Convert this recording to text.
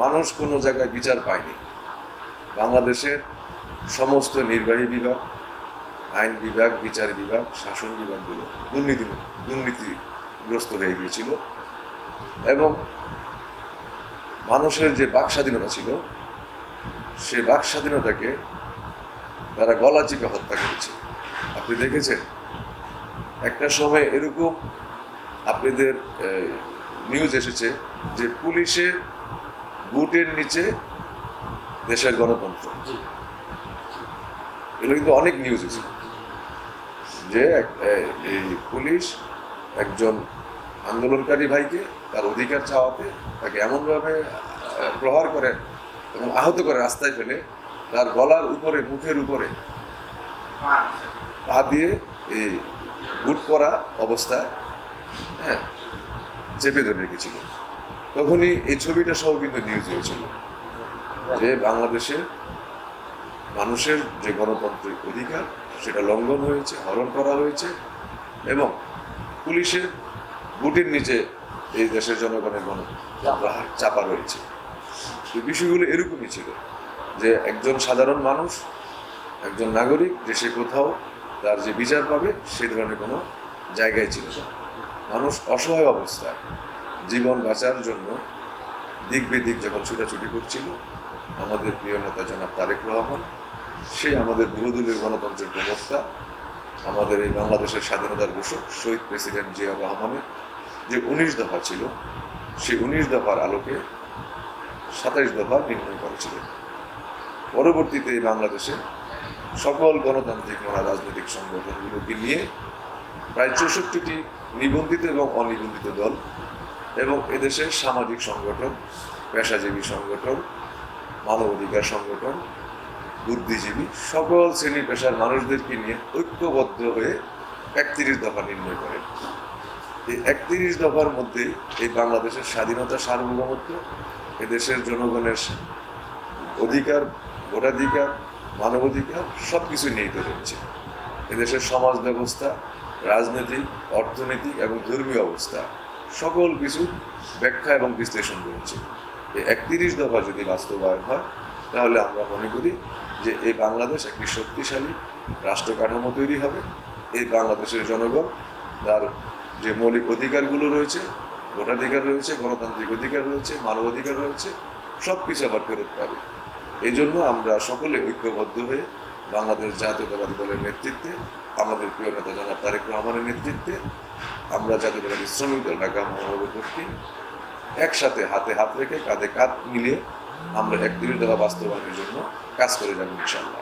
মানুষ কোনো জায়গায় বিচার পায়নি। বাংলাদেশের সমস্ত নির্বাহী বিভাগ, আইন বিভাগ, বিচার বিভাগ, শাসন বিভাগগুলো দুর্নীতিগ্রস্ত হয়ে গিয়েছিল এবং মানুষের যে বাক স্বাধীনতা ছিল সে বাক স্বাধীনতাকে তারা গলা চিপে হত্যা করেছে। আপনি দেখেছেন একটা সময় এরকম আপনাদের নিউজ এসেছে যে পুলিশের বুটের নিচে দেশের গণতন্ত্র। এগুলো কিন্তু অনেক নিউজ এসেছে যে এই পুলিশ একজন আন্দোলনকারী ভাইকে তার অধিকার চাওয়াতে তাকে এমনভাবে প্রহার করে এবং আহত করে রাস্তায় ফেলে তার গলার উপরে, মুখের উপরে পা দিয়ে এই বুট পরা অবস্থায় চেপে ধরে রেখেছিল। তখনই এই ছবিটা সহ কিন্তু নিউজ হয়েছিল যে বাংলাদেশে মানুষের যে গণতান্ত্রিক অধিকার সেটা লঙ্ঘন হয়েছে, হরণ করা হয়েছে এবং পুলিশের বুটের নিচে এই দেশের জনগণের গণতন্ত্র চাপা রয়েছে। এই বিষয়গুলো এরকমই ছিল যে একজন সাধারণ মানুষ, একজন নাগরিক দেশে কোথাও তার যে বিচার পাবে সে ধরনের কোনো জায়গায় ছিল না। মানুষ অসহায় অবস্থায় জীবন বাঁচার জন্য দিক বেদিক যখন ছুটাছুটি করছিল, আমাদের প্রিয় নেতা জনাব তারেক রহমান, সেই আমাদের বহুদলীয় গণতন্ত্রের প্রবক্তা, আমাদের এই বাংলাদেশের স্বাধীনতার ঘোষক শহীদ প্রেসিডেন্ট জিয়া রহমানের যে 19 দফা ছিল, সেই 19 দফার আলোকে 27 দফা নির্ণয় করেছিলেন। পরবর্তীতে বাংলাদেশে সকল গণতান্ত্রিক রাজনৈতিক সংগঠনগুলোকে নিয়ে প্রায় 64টি নিবন্ধিত এবং অনিবন্ধিত দল এবং এদেশের সামাজিক সংগঠন, পেশাজীবী সংগঠন, মানবাধিকার সংগঠন, বুদ্ধিজীবী সকল শ্রেণী পেশার মানুষদেরকে নিয়ে ঐক্যবদ্ধ হয়ে 31 দফা নির্ণয় করেন। এই 31 দফার মধ্যে এই বাংলাদেশের স্বাধীনতা, সার্বভৌমত্ব, এদেশের জনগণের অধিকার, ভোটাধিকার, মানবাধিকার সবকিছু নিহিত রয়েছে। এদেশের সমাজ ব্যবস্থা, রাজনৈতিক, অর্থনৈতিক এবং ধর্মীয় অবস্থা সকল কিছু ব্যাখ্যা এবং বিশ্লেষণ রয়েছে। এই 31 দফা যদি বাস্তবায়ন হয় তাহলে আমরা মনে করি যে এই বাংলাদেশ একটি শক্তিশালী রাষ্ট্র কাঠামো তৈরি হবে। এই বাংলাদেশের জনগণ তার যে মৌলিক অধিকারগুলো রয়েছে, ভোটাধিকার রয়েছে, গণতান্ত্রিক অধিকার রয়েছে, মানবাধিকার রয়েছে, সব কিছু আবার ফেরত পাবে। এই জন্য আমরা সকলে ঐক্যবদ্ধ হয়ে বাংলাদেশ জাতীয়তাবাদী দলের নেতৃত্বে, আমাদের প্রিয় নেতা জনাব তারেক রহমানের নেতৃত্বে, আমরা জাতীয়তাবাদী শ্রমিক দল ঢাকা মহানগর দক্ষিণ একসাথে হাতে হাত রেখে কাঁধে কাঁধ মিলিয়ে আমরা 31 দফা বাস্তবায়নের জন্য কাজ করে যাবো ইনশাআল্লাহ।